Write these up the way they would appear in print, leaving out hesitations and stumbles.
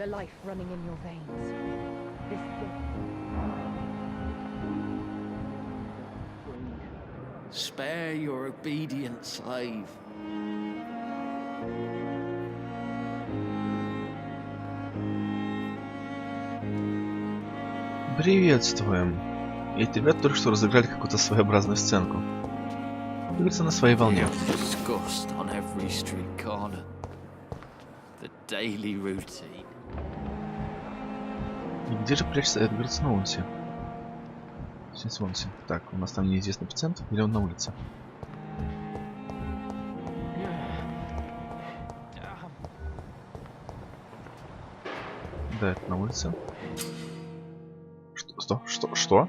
the life running in your veins. This Spare your obedient slave. Приветствуем. Эти ребята только что разыграли какую-то своеобразную сценку. Двигаться на своей волне. Discussed on every street corner. The daily routine. И где же прячется Эдгард Сноунси? Сноунси. Так, у нас там неизвестный пациент или он на улице? Да, это на улице. Что?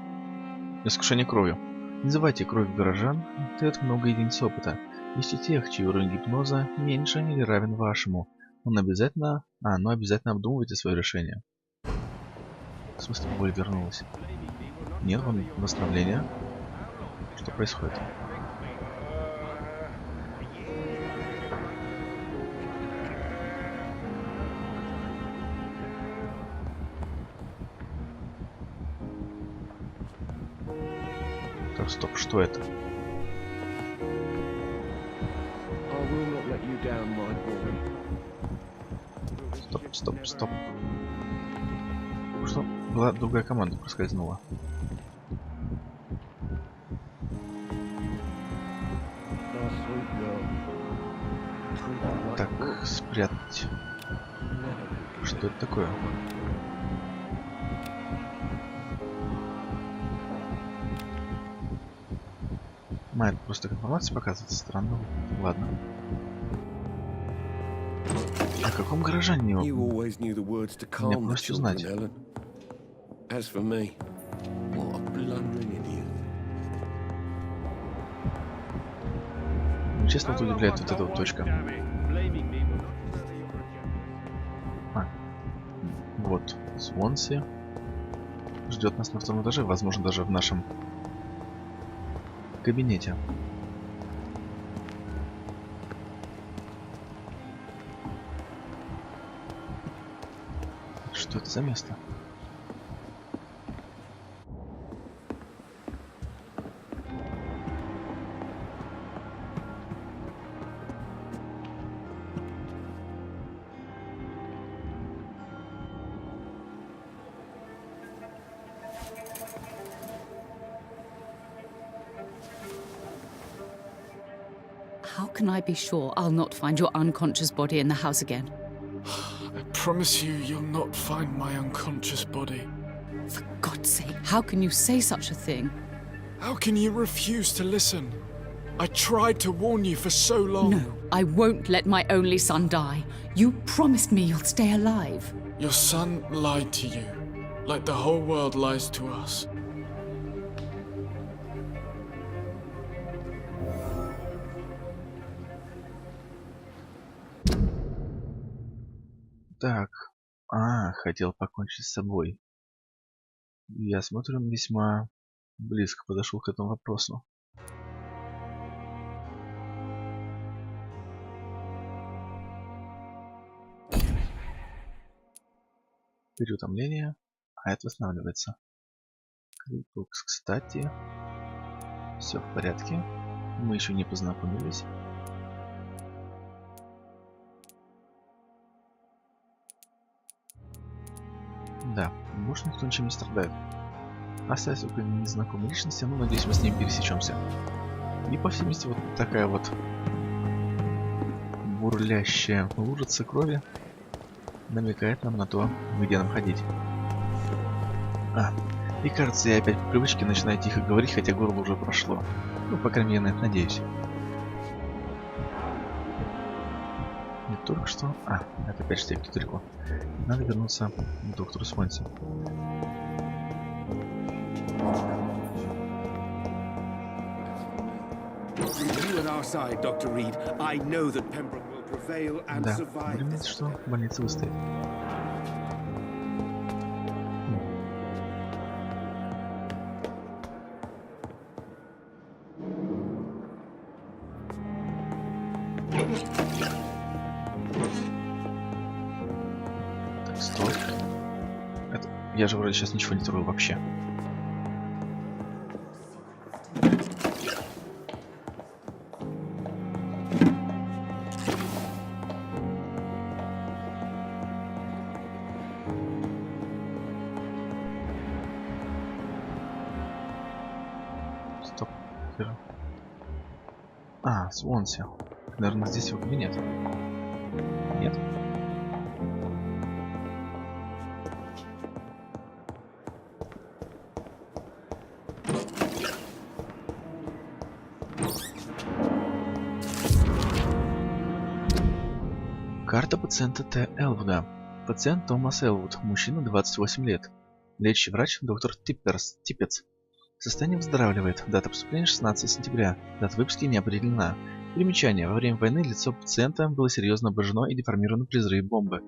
Искушение кровью. Не называйте кровь горожан, дает много единиц опыта. Ищите тех, чей уровень гипноза меньше или равен вашему. Но обязательно обдумывайте свое решение. В смысле, боль вернулась? Нет, вон восстановление. Что происходит? Так, стоп, что это? Стоп. Что? Была другая команда, проскользнула. Так, спрятать. Что это такое? Это просто как информация показывается. Странно. Ладно. О каком горожане мне просят узнать? Ну, честно, это удивляет вот эта вот точка. Вот, Свонси ждет нас на втором этаже, возможно, даже в нашем кабинете. Что это за место? How can I be sure I'll not find your unconscious body in the house again? I promise you, you'll not find my unconscious body. For God's sake, how can you say such a thing? How can you refuse to listen? I tried to warn you for so long. No, I won't let my only son die. You promised me you'll stay alive. Your son lied to you, like the whole world lies to us. Так, хотел покончить с собой. Я смотрю, он весьма близко подошел к этому вопросу. Переутомление, это восстанавливается. Кстати, все в порядке. Мы еще не познакомились. Да, больше никто ничем не страдает. Остались только незнакомые личности, но надеюсь, мы с ним пересечемся. И по всей видимости, вот такая вот бурлящая лужица крови намекает нам на то, где нам ходить. И кажется, я опять по привычке начинаю тихо говорить, хотя горло уже прошло. Ну, по крайней мере, на это надеюсь. Не только что... это опять штеки далеко. Надо вернуться к доктору Свонси. Да, говорится, что больница выстоит. Стоп. Я же вроде сейчас ничего не трогал вообще. Стоп. А, Свонси. Наверное, здесь его кабинет. Нет? Карта пациента Т. Элвуда. Пациент Томас Элвуд, мужчина, 28 лет. Лечащий врач доктор Типпец. Состояние выздоравливает. Дата поступления 16 сентября. Дата выписки не определена. Примечание. Во время войны лицо пациента было серьезно обожжено и деформировано при взрыве бомбы.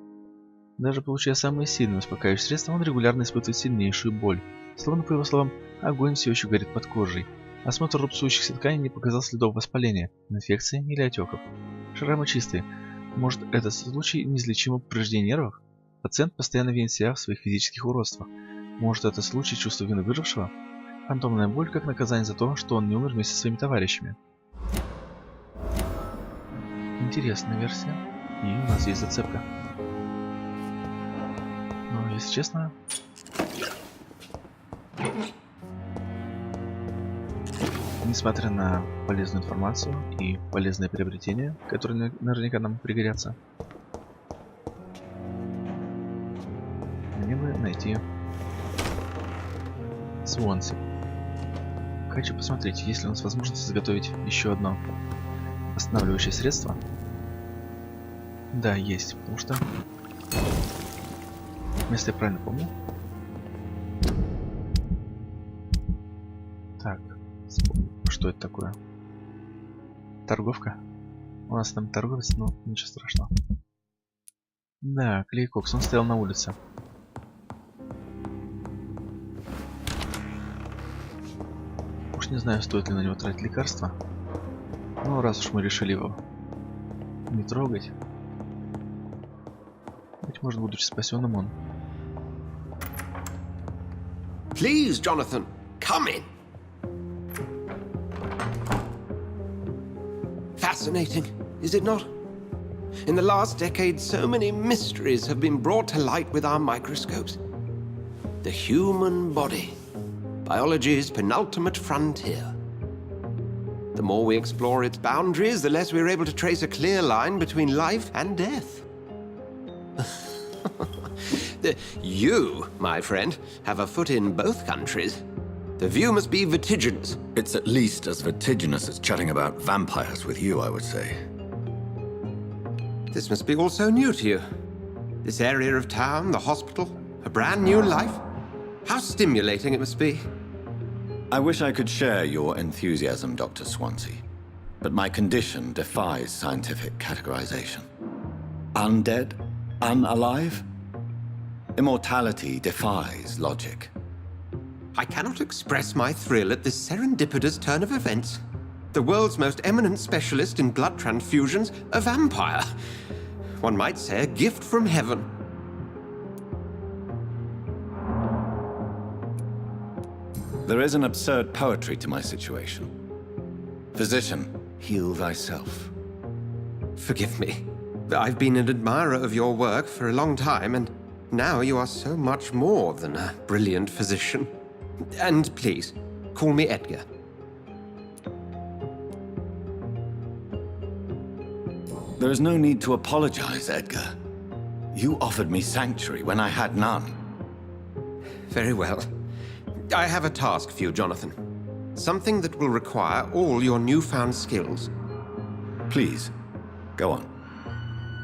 Даже получая самые сильные успокаивающие средства, он регулярно испытывает сильнейшую боль. Словно, по его словам, огонь все еще горит под кожей. Осмотр рубцующихся тканей не показал следов воспаления, инфекции или отеков. Шрамы чистые. Может, это случай неизлечимого повреждения нервов? Пациент постоянно винит себя в своих физических уродствах. Может, это случай чувства вины выжившего? Фантомная боль как наказание за то, что он не умер вместе со своими товарищами. Интересная версия. И у нас есть зацепка. Но, если честно... Несмотря на полезную информацию и полезные приобретения, которые наверняка нам пригодятся, мне бы найти Свонси. Хочу посмотреть, есть ли у нас возможность изготовить еще одно восстанавливающее средство. Да, есть, потому что, если я правильно помню. Так, что это такое? Торговка? У нас там торговец, но ничего страшного. Да, Клейкокс, он стоял на улице. Уж не знаю, стоит ли на него тратить лекарства. Но раз уж мы решили его не трогать, быть может, будучи спасенным, он... Please, Jonathan, come in. Fascinating, is it not? In the last decade, so many mysteries have been brought to light with our microscopes. The human body, biology's penultimate frontier. The more we explore its boundaries, the less we're able to trace a clear line between life and death. You, my friend, have a foot in both countries. The view must be vertiginous. It's at least as vertiginous as chatting about vampires with you, I would say. This must be all so new to you. This area of town, the hospital, a brand new life. How stimulating it must be. I wish I could share your enthusiasm, Dr. Swansea, but my condition defies scientific categorization. Undead? Unalive? Immortality defies logic. I cannot express my thrill at this serendipitous turn of events. The world's most eminent specialist in blood transfusions, a vampire. One might say a gift from heaven. There is an absurd poetry to my situation. Physician, heal thyself. Forgive me. I've been an admirer of your work for a long time, and now you are so much more than a brilliant physician. And please, call me Edgar. There is no need to apologize, Edgar. You offered me sanctuary when I had none. Very well. I have a task for you, Jonathan. Something that will require all your newfound skills. Please, go on.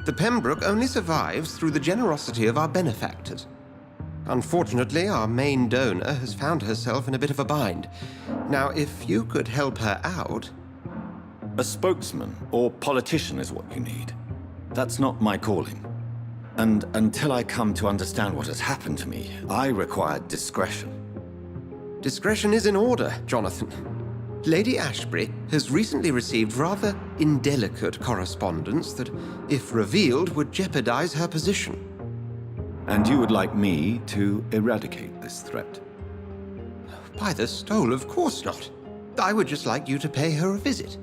The Pembroke only survives through the generosity of our benefactors. Unfortunately, our main donor has found herself in a bit of a bind. Now, if you could help her out... A spokesman or politician is what you need. That's not my calling. And until I come to understand what has happened to me, I require discretion. Discretion is in order, Jonathan. Lady Ashbury has recently received rather indelicate correspondence that, if revealed, would jeopardize her position. And you would like me to eradicate this threat? By the stole, of course not. I would just like you to pay her a visit.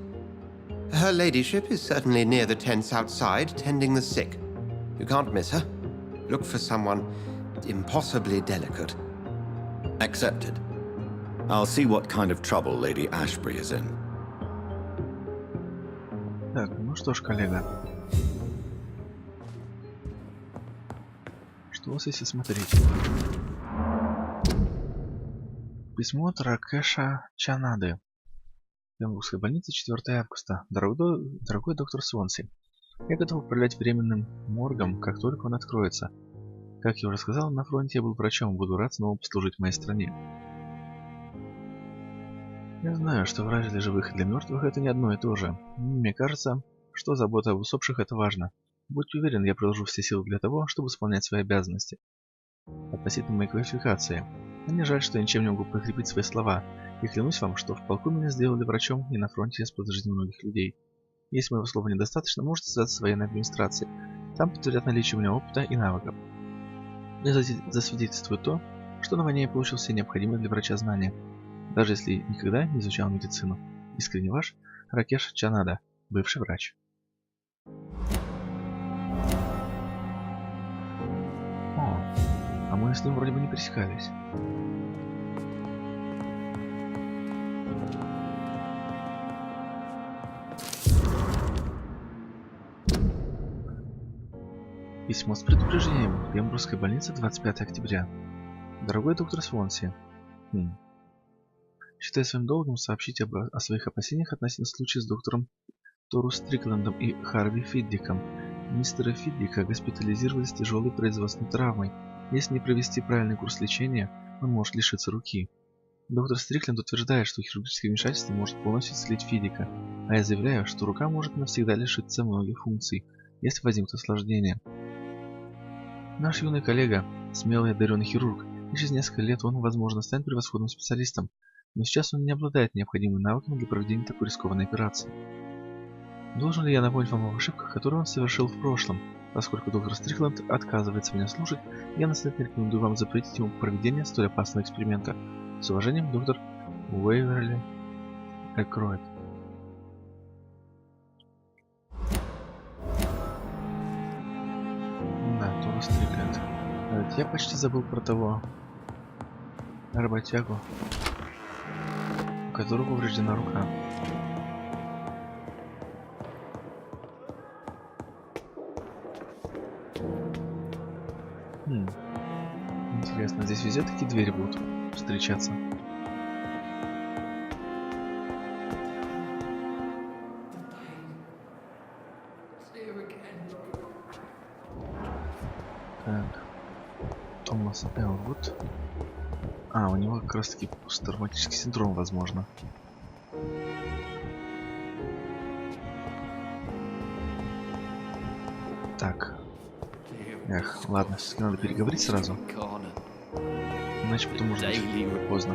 Her ladyship is certainly near the tents outside, tending the sick. You can't miss her. Look for someone impossibly delicate. Accepted. I'll see what kind of trouble Lady Ashbury is in. Так, ну что ж, коллега. Что у вас если смотреть? Письмо от Ракеша Чанады. Пембургская больница, 4 августа. Дорогой доктор Свонси, я готов управлять временным моргом, как только он откроется. Как я уже сказал, на фронте я был врачом, буду рад снова послужить моей стране. Я знаю, что врач для живых и для мертвых это не одно и то же. Мне кажется, что забота об усопших это важно. Будьте уверены, я приложу все силы для того, чтобы исполнять свои обязанности. Относительно моей квалификации. Мне жаль, что я ничем не могу подкрепить свои слова. И клянусь вам, что в полку меня сделали врачом, и на фронте я спас жизнь многих людей. Если моего слова недостаточно, можете связаться с военной администрацией. Там подтвердят наличие у меня опыта и навыков. Я засвидетельствую то, что на войне я получил все необходимые для врача знания, даже если никогда не изучал медицину. Искренне ваш, Ракеш Чанада, бывший врач. О, а мы с ним вроде бы не пересекались. Письмо с предупреждением. Пембургская больница, 25 октября. Дорогой доктор Свонси. Считаю своим долгом сообщить о своих опасениях относительно случая с доктором Тору Стрикландом и Харви Фиддиком. Мистера Фиддика госпитализировали с тяжелой производственной травмой. Если не провести правильный курс лечения, он может лишиться руки. Доктор Стрикленд утверждает, что хирургическое вмешательство может полностью исцелить Фиддика, а я заявляю, что рука может навсегда лишиться многих функций, если возникнут осложнения. Наш юный коллега, смелый и одаренный хирург, и через несколько лет он, возможно, станет превосходным специалистом, но сейчас он не обладает необходимыми навыками для проведения такой рискованной операции. Должен ли я напомнить вам об ошибках, которые он совершил в прошлом? Поскольку доктор Стрикленд отказывается меня слушать, я настоятельно рекомендую вам запретить ему проведение столь опасного эксперимента. С уважением, доктор Уэйверли Экроид. Да, Тору Стрикленд. Я почти забыл про того работягу, у которого повреждена рука. Интересно, здесь везде такие двери будут встречаться. Так. Томас Элвуд. А, у него как раз таки посттравматический синдром, возможно. Так. Эх, ладно, все-таки надо переговорить сразу. Иначе потом может быть поздно.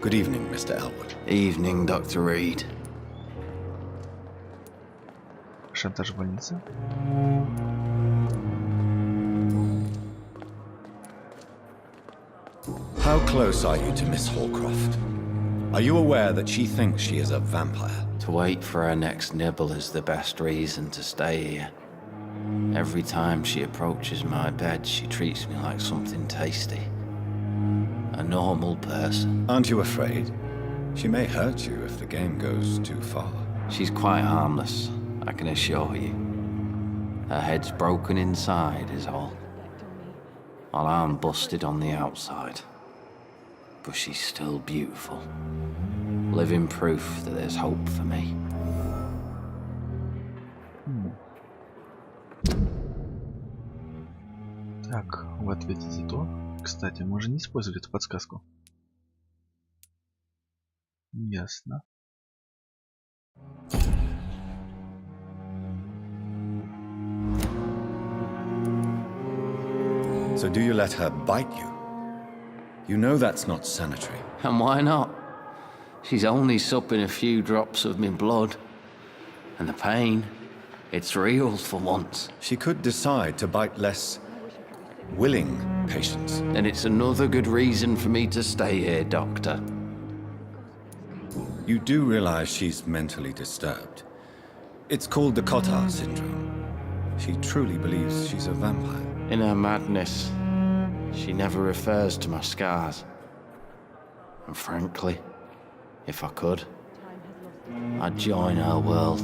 Good evening, Mr. Elwood. Evening, Dr. Reed. Шантаж в больнице. How close are you to Miss Hallcroft? Are you aware that she thinks she is a vampire? To wait for her next nibble is the best reason to stay here. Every time she approaches my bed, she treats me like something tasty. A normal person. Aren't you afraid? She may hurt you if the game goes too far. She's quite harmless, I can assure you. Her head's broken inside is all. While I'm busted on the outside. But she's still beautiful. Living proof that there's hope for me. Так, в ответе за то... Кстати, мы же не использовали эту подсказку. Ясно. So do you let her bite you? You know that's not sanitary. And why not? She's only supping a few drops of me blood. And the pain, it's real for once. She could decide to bite less willing patients. Then it's another good reason for me to stay here, Doctor. You do realize she's mentally disturbed. It's called the Cotard syndrome. She truly believes she's a vampire. In her madness, she never refers to my scars. And frankly, if I could, I'd join her world.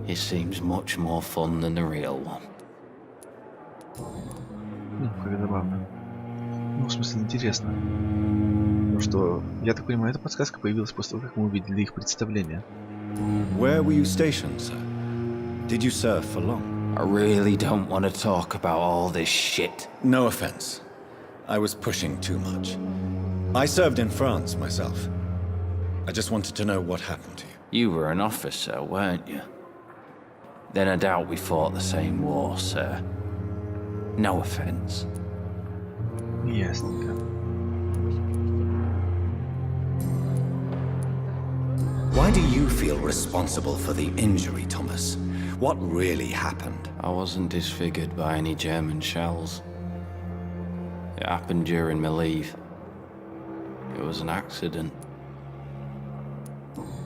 It seems much more fun than the real one. Как забавно. Ну, в смысле, интересно. Ну что, я так понимаю, эта подсказка появилась после того, как мы увидели их представление. Where were you stationed, sir? Did you serve for long? I really don't want to talk about all this shit. No offense. I was pushing too much. I served in France myself. I just wanted to know what happened to you. You were an officer, weren't you? Then I doubt we fought the same war, sir. No offense. Ясненько. Why do you feel responsible for the injury, Thomas? What really happened? I wasn't disfigured by any German shells. It happened during my leave. It was an accident.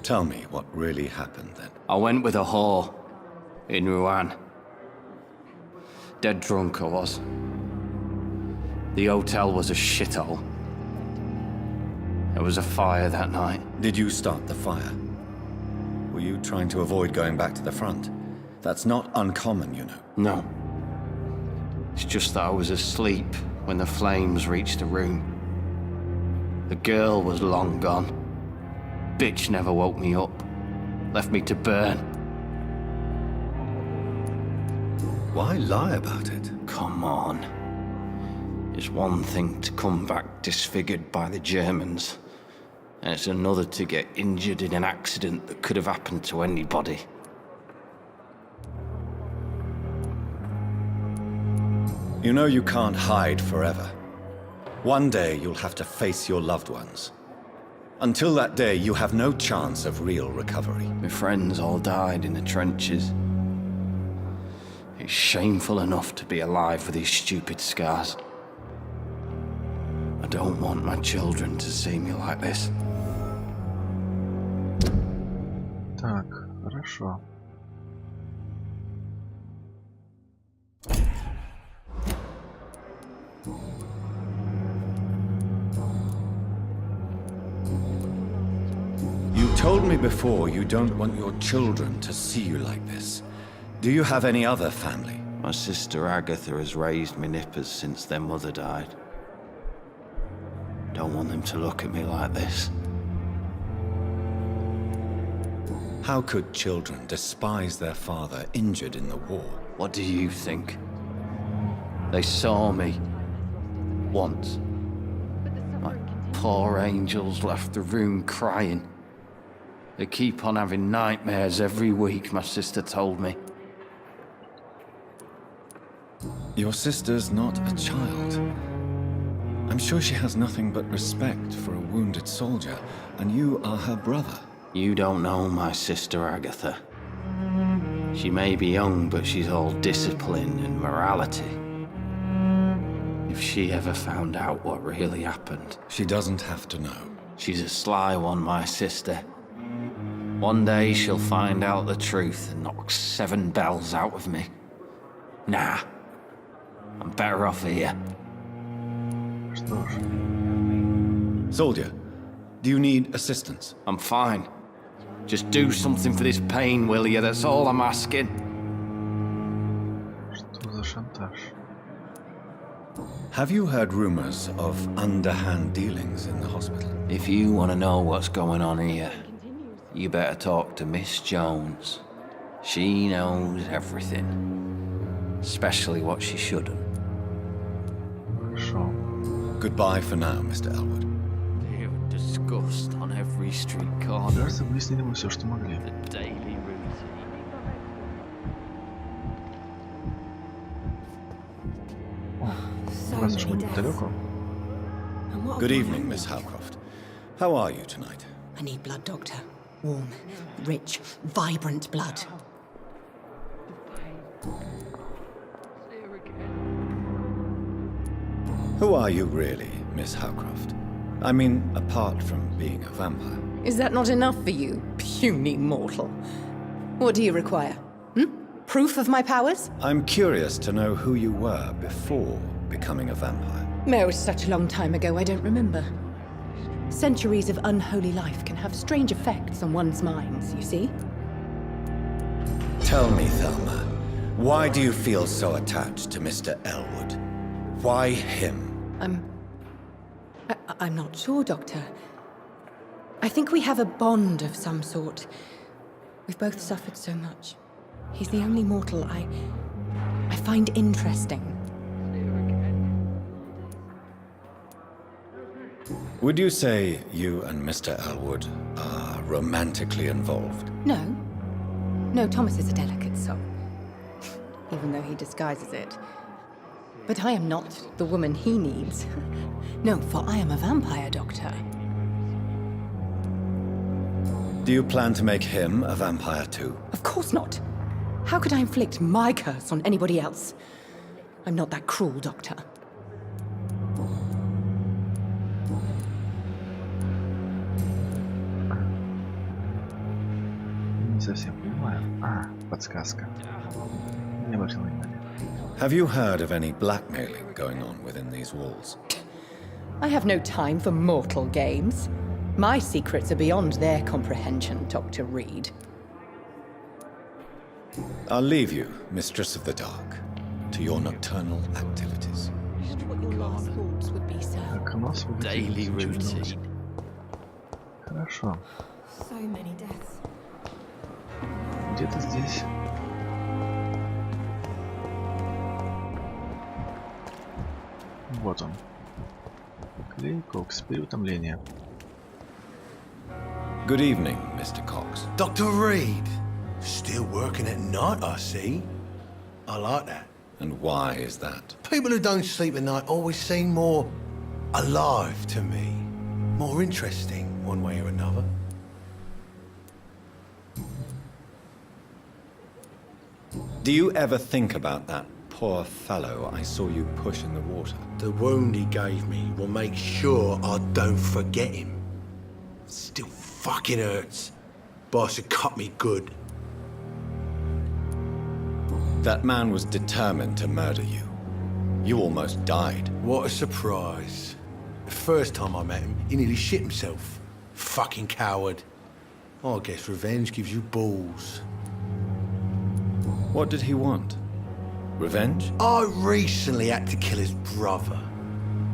Tell me what really happened then. I went with a whore in Rouen. Dead drunk I was. The hotel was a shithole. There was a fire that night. Did you start the fire? Were you trying to avoid going back to the front? That's not uncommon, you know. No. It's just that I was asleep when the flames reached the room. The girl was long gone. Bitch never woke me up. Left me to burn. Why lie about it? Come on. It's one thing to come back disfigured by the Germans, and it's another to get injured in an accident that could have happened to anybody. You know you can't hide forever. One day you'll have to face your loved ones. Until that day, you have no chance of real recovery. My friends all died in the trenches. It's shameful enough to be alive with these stupid scars. I don't want my children to see me like this. Так, хорошо. You told me before you don't want your children to see you like this. Do you have any other family? My sister Agatha has raised me nippers since their mother died. Don't want them to look at me like this. How could children despise their father injured in the war? What do you think? They saw me once. My poor angels left the room crying. They keep on having nightmares every week, my sister told me. Your sister's not a child. I'm sure she has nothing but respect for a wounded soldier, and you are her brother. You don't know my sister Agatha. She may be young, but she's all discipline and morality. If she ever found out what really happened... She doesn't have to know. She's a sly one, my sister. One day she'll find out the truth and knock 7 bells out of me. Nah. I'm better off here. Что ж. Soldier, do you need assistance? I'm fine. Just do something for this pain, will you? That's all I'm asking. Что за шантаж? Have you heard rumors of underhand dealings in the hospital? If you want to know what's going on here, you better talk to Miss Jones. She knows everything. Especially what she shouldn't. Хорошо. Goodbye for now, Mr. Elwood. Fear and disgust on every street corner. Кажется, выяснили мы все, что могли. The daily routine. Раз уж мы неподалеку. Good evening, Miss Howcroft. How are you tonight? I need blood, Doctor. Warm, rich, vibrant blood. Who are you really, Miss Howcroft? I mean, apart from being a vampire. Is that not enough for you, puny mortal? What do you require? Proof of my powers? I'm curious to know who you were before becoming a vampire. Oh, it was such a long time ago, I don't remember. Centuries of unholy life can have strange effects on one's minds, you see? Tell me, Thelma, why do you feel so attached to Mr. Elwood? Why him? I'm not sure, Doctor. I think we have a bond of some sort. We've both suffered so much. He's the only mortal I find interesting. Would you say you and Mr. Elwood are romantically involved? No. No, Thomas is a delicate soul. Even though he disguises it. But I am not the woman he needs. No, for I am a vampire, Doctor. Do you plan to make him a vampire too? Of course not. How could I inflict my curse on anybody else? I'm not that cruel, Doctor. Не совсем понимаю. Подсказка. Не обратил внимания. Have you heard of any blackmailing going on within these walls? I have no time for mortal games. My secrets are beyond their comprehension, Dr. Reed. I'll leave you, Mistress of the Dark, to your nocturnal activities. What your last thoughts would be, sir. Как нос Daily routine. Хорошо. So many deaths. Где-то здесь. Вот он. Клей Кокс. Переутомление. Good evening, Mr. Cox. Dr. Reed. Still working at night, I see. I like that. And why is that? People who don't sleep at night always seem more alive to me. More interesting, one way or another. Do you ever think about that poor fellow I saw you push in the water? The wound he gave me will make sure I don't forget him. Still fucking hurts. Boss had cut me good. That man was determined to murder you. You almost died. What a surprise. The first time I met him, he nearly shit himself. Fucking coward. I guess revenge gives you balls. What did he want? Revenge? I recently had to kill his brother.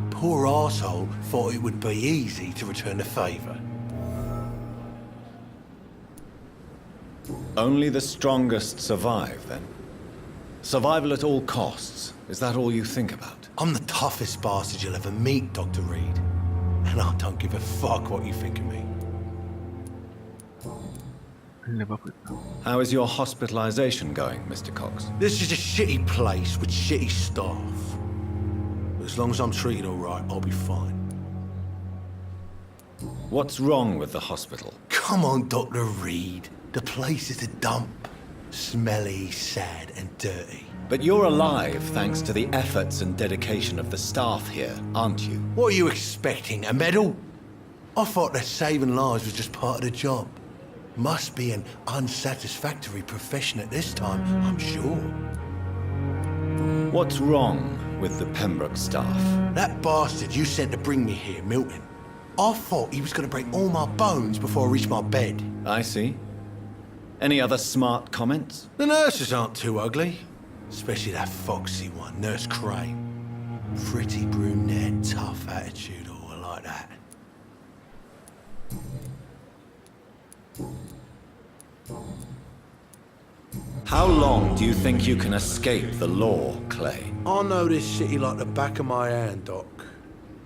Poor arsehole thought it would be easy to return the favour. Only the strongest survive, then? Survival at all costs. Is that all you think about? I'm the toughest bastard you'll ever meet, Dr. Reed. And I don't give a fuck what you think of me. Любопытно. How is your hospitalization going, Mr. Cox? This is a shitty place with shitty staff. But as long as I'm treated all right, I'll be fine. What's wrong with the hospital? Come on, Dr. Reed. The place is a dump. Smelly, sad, and dirty. But you're alive thanks to the efforts and dedication of the staff here, aren't you? What are you expecting, a medal? I thought that saving lives was just part of the job. Must be an unsatisfactory profession at this time, I'm sure. What's wrong with the Pembroke staff? That bastard you sent to bring me here, Milton. I thought he was going to break all my bones before I reached my bed. I see. Any other smart comments? The nurses aren't too ugly. Especially that foxy one, Nurse Crane. Pretty brunette, tough attitude, all like that. How long do you think you can escape the law, Clay? I know this city like the back of my hand, Doc.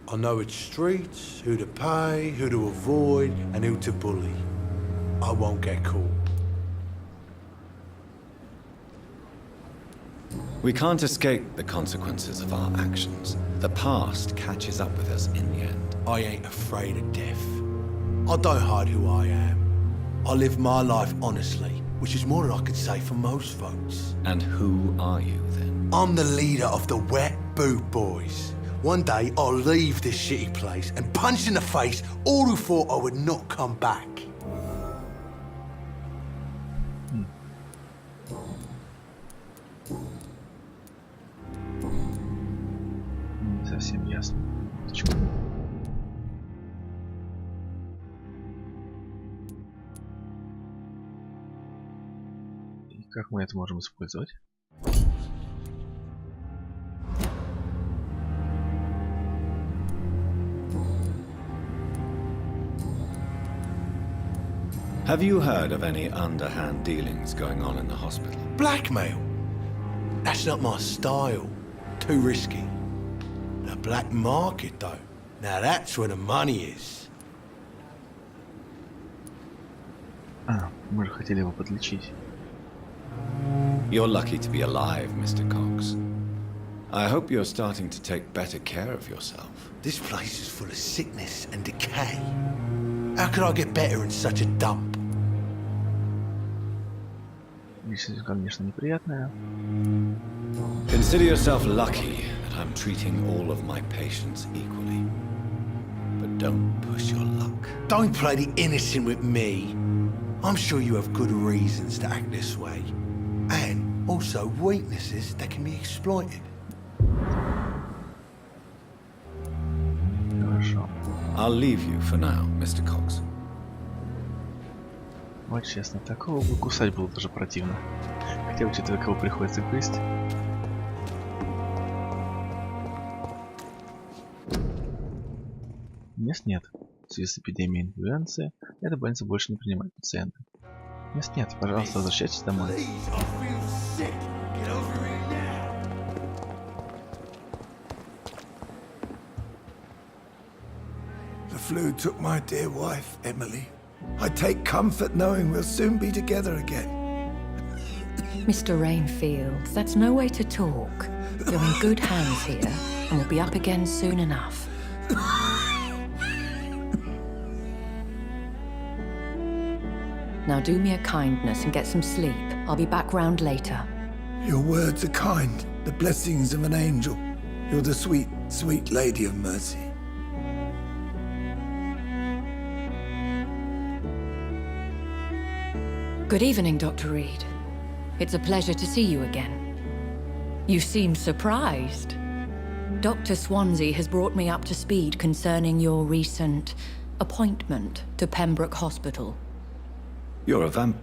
I know its streets, who to pay, who to avoid, and who to bully. I won't get caught. We can't escape the consequences of our actions. The past catches up with us in the end. I ain't afraid of death. I don't hide who I am. I live my life honestly, which is more than I could say for most folks. And who are you, then? I'm the leader of the Wet Boot Boys, One day I'll leave this shitty place and punch in the face all who thought I would not come back. Не совсем ясно. Почему? И как мы это можем использовать? Have you heard of any underhand dealings going on in the hospital? Blackmail? That's not my style. Too risky. The black market, though. Now that's where the money is. Мы же хотели его подлечить. You're lucky to be alive, Mr. Cox. I hope you're starting to take better care of yourself. This place is full of sickness and decay. How could I get better in such a dump? Личность, конечно, неприятная. Consider yourself lucky that I'm treating all of my patients equally. But don't push your luck. Don't play the innocent with me. I'm sure you have good reasons to act this way. And also weaknesses that can be exploited. Хорошо. I'll leave you for now, Mr. Cox. Вот честно, такого бы кусать было даже противно. Хотя, учитывая, кого приходится грызть. Мест нет. В связи с эпидемией инфлюенции эта больница больше не принимает пациентов. Мест нет, пожалуйста, возвращайтесь домой. The flu took my dear wife, Emily. I take comfort knowing we'll soon be together again. Mr. Rainfield, that's no way to talk. You're in good hands here, and we'll be up again soon enough. Now do me a kindness and get some sleep. I'll be back round later. Your words are kind, the blessings of an angel. You're the sweet, sweet lady of mercy. Good evening, Dr. Reed. It's a pleasure to see you again. You seem surprised. Dr. Swansea has brought me up to speed concerning your recent appointment to Pembroke Hospital. You're a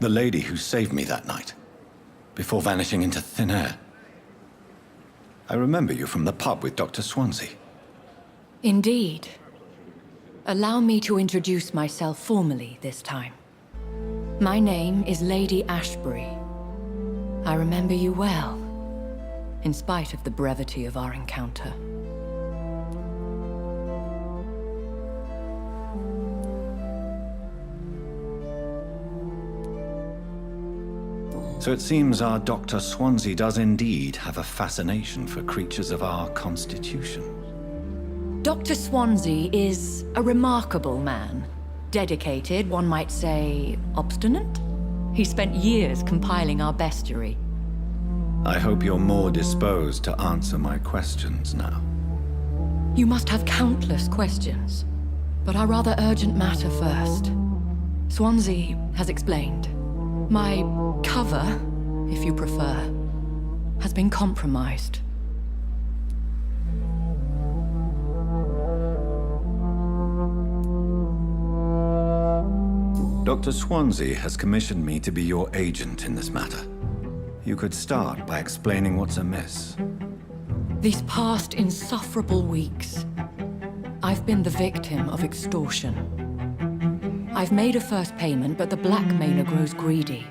the lady who saved me that night, before vanishing into thin air. I remember you from the pub with Dr. Swansea. Indeed. Allow me to introduce myself formally this time. My name is Lady Ashbury. I remember you well, in spite of the brevity of our encounter. So it seems our Dr. Swansea does indeed have a fascination for creatures of our constitution. Dr. Swansea is a remarkable man. Dedicated, one might say, obstinate? He spent years compiling our bestiary. I hope you're more disposed to answer my questions now. You must have countless questions, but our rather urgent matter first. Swansea has explained. My cover, if you prefer, has been compromised. Dr. Swansea has commissioned me to be your agent in this matter. You could start by explaining what's amiss. These past insufferable weeks, I've been the victim of extortion. I've made a first payment, but the blackmailer grows greedy.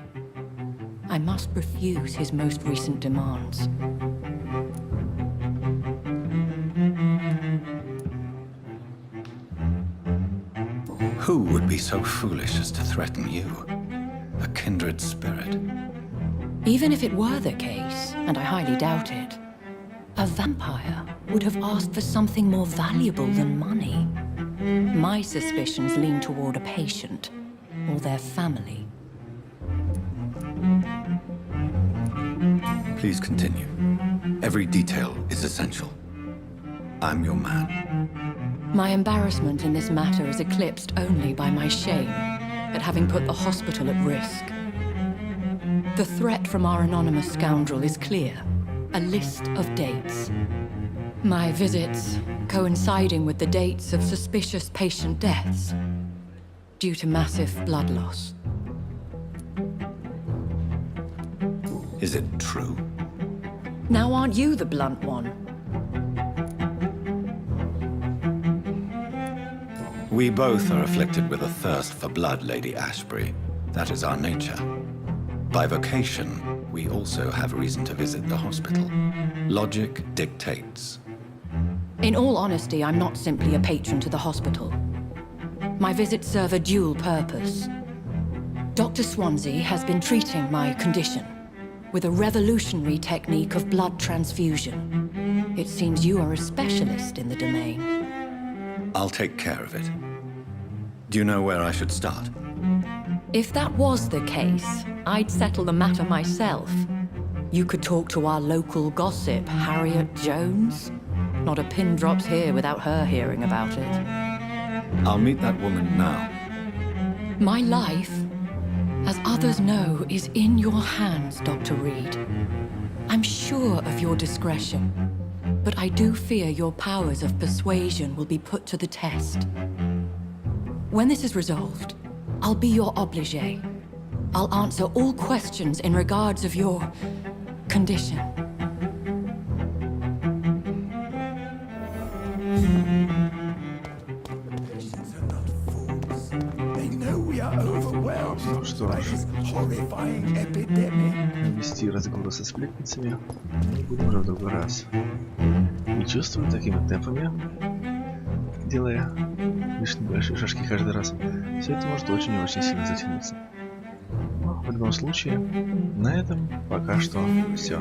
I must refuse his most recent demands. Who would be so foolish as to threaten you? A kindred spirit. Even if it were the case, and I highly doubt it, a vampire would have asked for something more valuable than money. My suspicions lean toward a patient or their family. Please continue. Every detail is essential. I'm your man. My embarrassment in this matter is eclipsed only by my shame at having put the hospital at risk. The threat from our anonymous scoundrel is clear. A list of dates. My visits coinciding with the dates of suspicious patient deaths due to massive blood loss. Is it true? Now aren't you the blunt one? We both are afflicted with a thirst for blood, Lady Ashbury. That is our nature. By vocation, we also have reason to visit the hospital. Logic dictates. In all honesty, I'm not simply a patron to the hospital. My visits serve a dual purpose. Dr. Swansea has been treating my condition with a revolutionary technique of blood transfusion. It seems you are a specialist in the domain. I'll take care of it. Do you know where I should start? If that was the case, I'd settle the matter myself. You could talk to our local gossip, Harriet Jones. Not a pin drops here without her hearing about it. I'll meet that woman now. My life, as others know, is in your hands, Dr. Reed. I'm sure of your discretion, but I do fear your powers of persuasion will be put to the test. When this is resolved, I'll be your obligé. I'll answer all questions in regards of your condition. Ну что ж, вести разговоры со сплетницами будем уже в другой раз. И чувствую, такими темпами, делая лишь небольшие шажки каждый раз, все это может очень и очень сильно затянуться. Но в любом случае, на этом пока что все.